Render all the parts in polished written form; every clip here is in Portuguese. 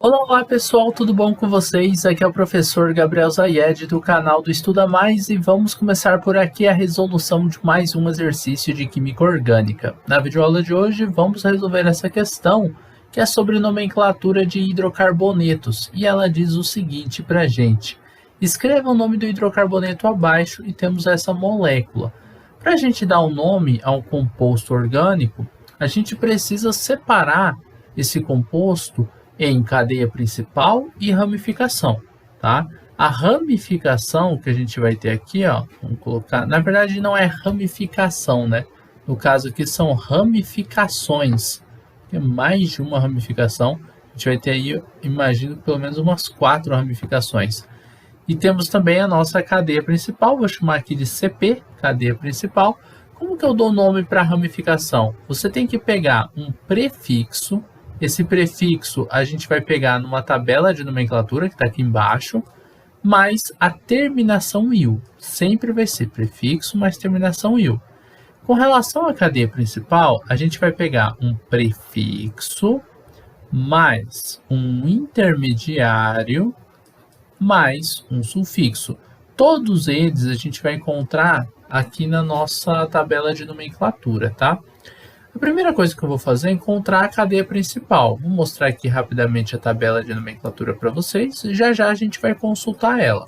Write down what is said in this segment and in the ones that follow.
Olá pessoal, tudo bom com vocês? Aqui é o professor Gabriel Zayed do canal do Estuda Mais e vamos começar por aqui a resolução de mais um exercício de Química Orgânica. Na videoaula de hoje vamos resolver essa questão que é sobre nomenclatura de hidrocarbonetos e ela diz o seguinte para a gente: escreva o nome do hidrocarboneto abaixo e temos essa molécula. Para a gente dar um nome a um composto orgânico, a gente precisa separar esse composto em cadeia principal e ramificação, tá? A ramificação que a gente vai ter aqui, ó, vamos colocar, na verdade não é ramificação, né? No caso aqui são ramificações, é mais de uma ramificação. A gente vai ter aí, imagino, pelo menos umas 4 ramificações. E temos também a nossa cadeia principal, vou chamar aqui de CP, cadeia principal. Como que eu dou nome para ramificação? Você tem que pegar um prefixo. Esse prefixo a gente vai pegar numa tabela de nomenclatura que está aqui embaixo, mais a terminação "il". Sempre vai ser prefixo mais terminação "il". Com relação à cadeia principal, a gente vai pegar um prefixo mais um intermediário mais um sufixo. Todos eles a gente vai encontrar aqui na nossa tabela de nomenclatura, tá? A primeira coisa que eu vou fazer é encontrar a cadeia principal. Vou mostrar aqui rapidamente a tabela de nomenclatura para vocês e já a gente vai consultar ela.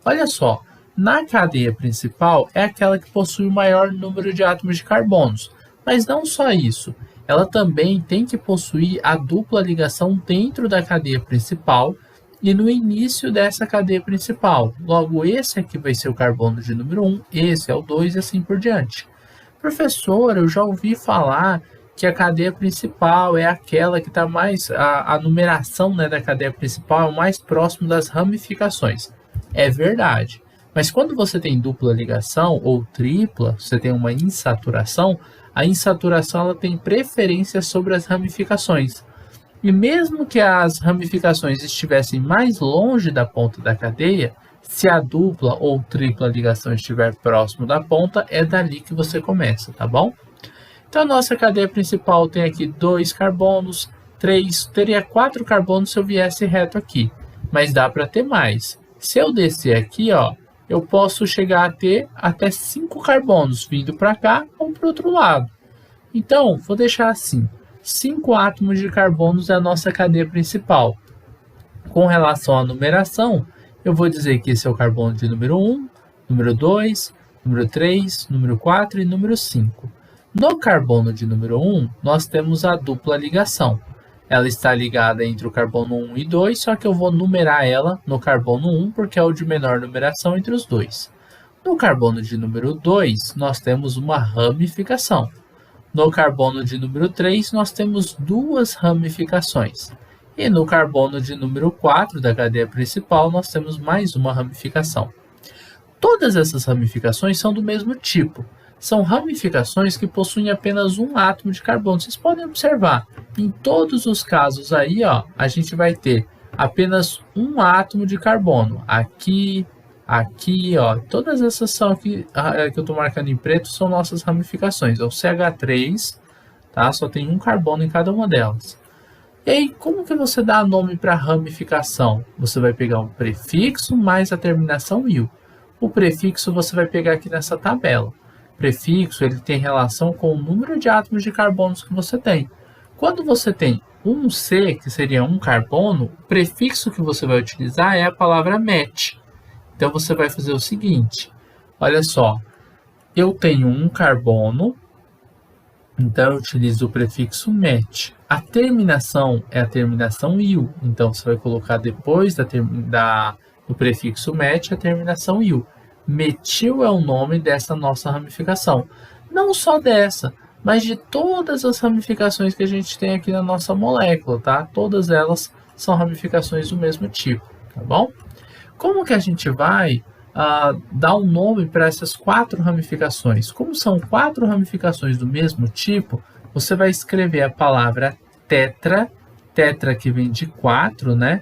Olha só, na cadeia principal é aquela que possui o maior número de átomos de carbonos. Mas não só isso, ela também tem que possuir a dupla ligação dentro da cadeia principal e no início dessa cadeia principal. Logo, esse aqui vai ser o carbono de número 1, esse é o 2 e assim por diante. Professor, eu já ouvi falar que a cadeia principal é aquela que está mais... A numeração, né, da cadeia principal é o mais próximo das ramificações. É verdade. Mas quando você tem dupla ligação ou tripla, você tem uma insaturação, a insaturação ela tem preferência sobre as ramificações. E mesmo que as ramificações estivessem mais longe da ponta da cadeia, se a dupla ou tripla ligação estiver próximo da ponta, é dali que você começa, tá bom? Então a nossa cadeia principal tem aqui 2 carbonos, 3, teria 4 carbonos se eu viesse reto aqui, mas dá para ter mais. Se eu descer aqui, ó, eu posso chegar a ter até 5 carbonos vindo para cá ou para o outro lado. Então, vou deixar assim, 5 átomos de carbonos é a nossa cadeia principal. Com relação à numeração, eu vou dizer que esse é o carbono de número 1, número 2, número 3, número 4 e número 5. No carbono de número 1, nós temos a dupla ligação. Ela está ligada entre o carbono 1 e 2, só que eu vou numerar ela no carbono 1, porque é o de menor numeração entre os dois. No carbono de número 2, nós temos uma ramificação. No carbono de número 3, nós temos 2 ramificações. E no carbono de número 4 da cadeia principal, nós temos mais uma ramificação. Todas essas ramificações são do mesmo tipo. São ramificações que possuem apenas um átomo de carbono. Vocês podem observar, em todos os casos aí, ó, a gente vai ter apenas um átomo de carbono. Aqui, aqui, ó, todas essas são aqui, que eu estou marcando em preto, são nossas ramificações. É o CH3, tá? Só tem um carbono em cada uma delas. E aí, como que você dá nome para ramificação? Você vai pegar um prefixo mais a terminação "il". O prefixo você vai pegar aqui nessa tabela. O prefixo ele tem relação com o número de átomos de carbonos que você tem. Quando você tem um C, que seria um carbono, o prefixo que você vai utilizar é a palavra met. Então, você vai fazer o seguinte, olha só, eu tenho um carbono, então eu utilizo o prefixo met. A terminação é a terminação "il", então você vai colocar depois do prefixo met a terminação "il". Metil é o nome dessa nossa ramificação. Não só dessa, mas de todas as ramificações que a gente tem aqui na nossa molécula, tá? Todas elas são ramificações do mesmo tipo, tá bom? Como que a gente vai dar um nome para essas 4 ramificações? Como são 4 ramificações do mesmo tipo, você vai escrever a palavra tetra, tetra que vem de 4, né?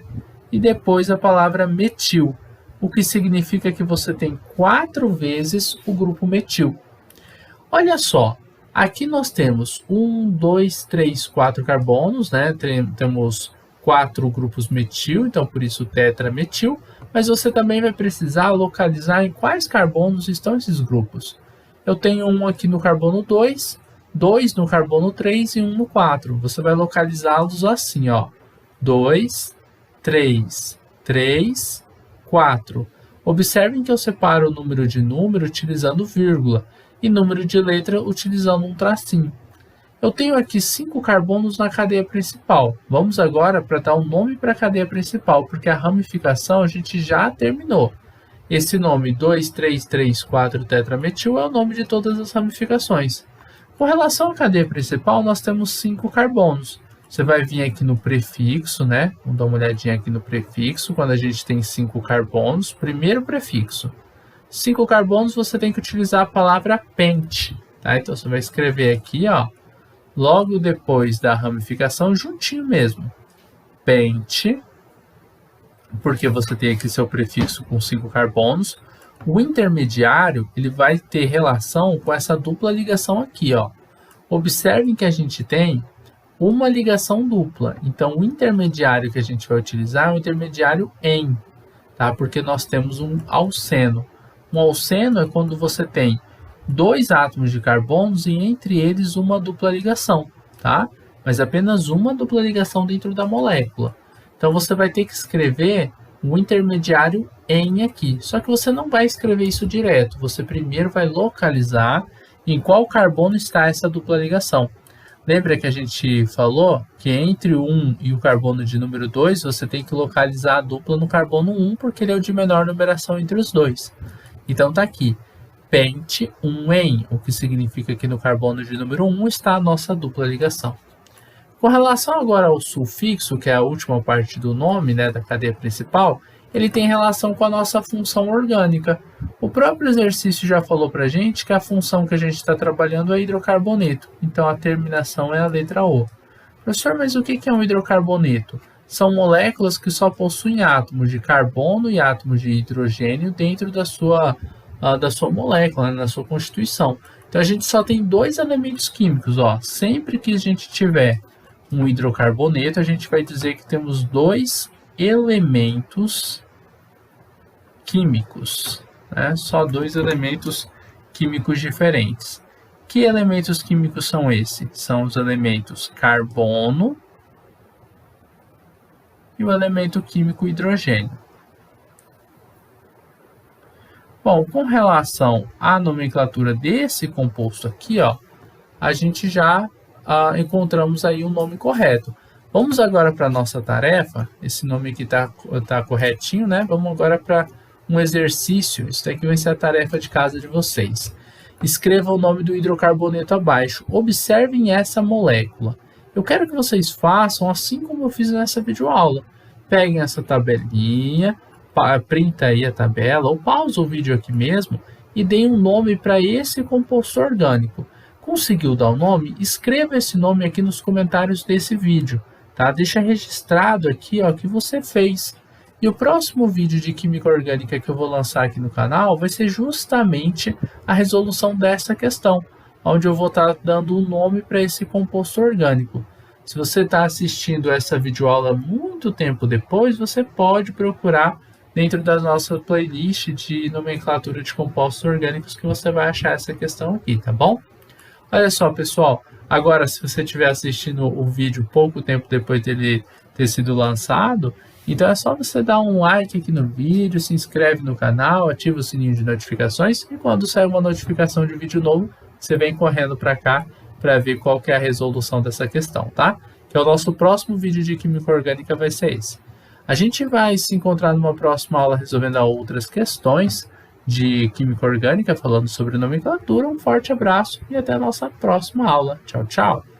E depois a palavra metil, o que significa que você tem 4 vezes o grupo metil. Olha só, aqui nós temos 1, 2, 3, 4 carbonos, né? Temos 4 grupos metil, então por isso tetrametil, mas você também vai precisar localizar em quais carbonos estão esses grupos. Eu tenho um aqui no carbono 2, 2 no carbono 3 e 1 no 4. Você vai localizá-los assim, ó. 2, 3, 3, 4. Observem que eu separo o número de número utilizando vírgula e número de letra utilizando um tracinho. Eu tenho aqui 5 carbonos na cadeia principal. Vamos agora para dar um nome para a cadeia principal, porque a ramificação a gente já terminou. Esse nome 2,3,3,4 tetrametil é o nome de todas as ramificações. Com relação à cadeia principal, nós temos 5 carbonos. Você vai vir aqui no prefixo, né? Vamos dar uma olhadinha aqui no prefixo, quando a gente tem 5 carbonos. Primeiro prefixo. 5 carbonos, você tem que utilizar a palavra pente. Tá? Então, você vai escrever aqui, ó, logo depois da ramificação, juntinho mesmo. Pente, porque você tem aqui seu prefixo com 5 carbonos. O intermediário, ele vai ter relação com essa dupla ligação aqui, ó. Observem que a gente tem uma ligação dupla. Então, o intermediário que a gente vai utilizar é o intermediário em, tá? Porque nós temos um alceno. Um alceno é quando você tem 2 átomos de carbonos e entre eles uma dupla ligação, tá? Mas apenas uma dupla ligação dentro da molécula. Então, você vai ter que escrever o intermediário em aqui. Só que você não vai escrever isso direto. Você primeiro vai localizar em qual carbono está essa dupla ligação. Lembra que a gente falou que entre o 1 e o carbono de número 2, você tem que localizar a dupla no carbono 1, porque ele é o de menor numeração entre os dois. Então, tá aqui. Pente 1-en, o que significa que no carbono de número 1 está a nossa dupla ligação. Com relação agora ao sufixo, que é a última parte do nome, né, da cadeia principal, ele tem relação com a nossa função orgânica. O próprio exercício já falou para a gente que a função que a gente está trabalhando é hidrocarboneto, então a terminação é a letra O. Professor, mas o que é um hidrocarboneto? São moléculas que só possuem átomos de carbono e átomos de hidrogênio dentro da sua molécula, né, na sua constituição. Então a gente só tem 2 elementos químicos, ó. Sempre que a gente tiver um hidrocarboneto, a gente vai dizer que temos 2 elementos químicos, né? Só 2 elementos químicos diferentes. Que elementos químicos são esses? São os elementos carbono e o elemento químico hidrogênio. Bom, com relação à nomenclatura desse composto aqui, ó, a gente já encontramos aí o nome correto. Vamos agora para a nossa tarefa. Esse nome aqui tá corretinho, né? Vamos agora para um exercício. Isso daqui vai ser a tarefa de casa de vocês. Escreva o nome do hidrocarboneto abaixo. Observem essa molécula. Eu quero que vocês façam assim como eu fiz nessa videoaula. Peguem essa tabelinha, printa aí a tabela, ou pausa o vídeo aqui mesmo e deem um nome para esse composto orgânico. Conseguiu dar o nome? Escreva esse nome aqui nos comentários desse vídeo, tá? Deixa registrado aqui, ó, que você fez. E o próximo vídeo de química orgânica que eu vou lançar aqui no canal vai ser justamente a resolução dessa questão, onde eu vou estar dando um nome para esse composto orgânico. Se você está assistindo essa videoaula muito tempo depois, você pode procurar dentro da nossa playlist de nomenclatura de compostos orgânicos que você vai achar essa questão aqui, tá bom? Olha só, pessoal, agora se você estiver assistindo o vídeo pouco tempo depois dele ter sido lançado, então é só você dar um like aqui no vídeo, se inscreve no canal, ativa o sininho de notificações e quando sair uma notificação de vídeo novo, você vem correndo para cá para ver qual que é a resolução dessa questão, tá? Que é o nosso próximo vídeo de química orgânica vai ser esse. A gente vai se encontrar numa próxima aula resolvendo outras questões de química orgânica, falando sobre nomenclatura. Um forte abraço e até a nossa próxima aula. Tchau, tchau!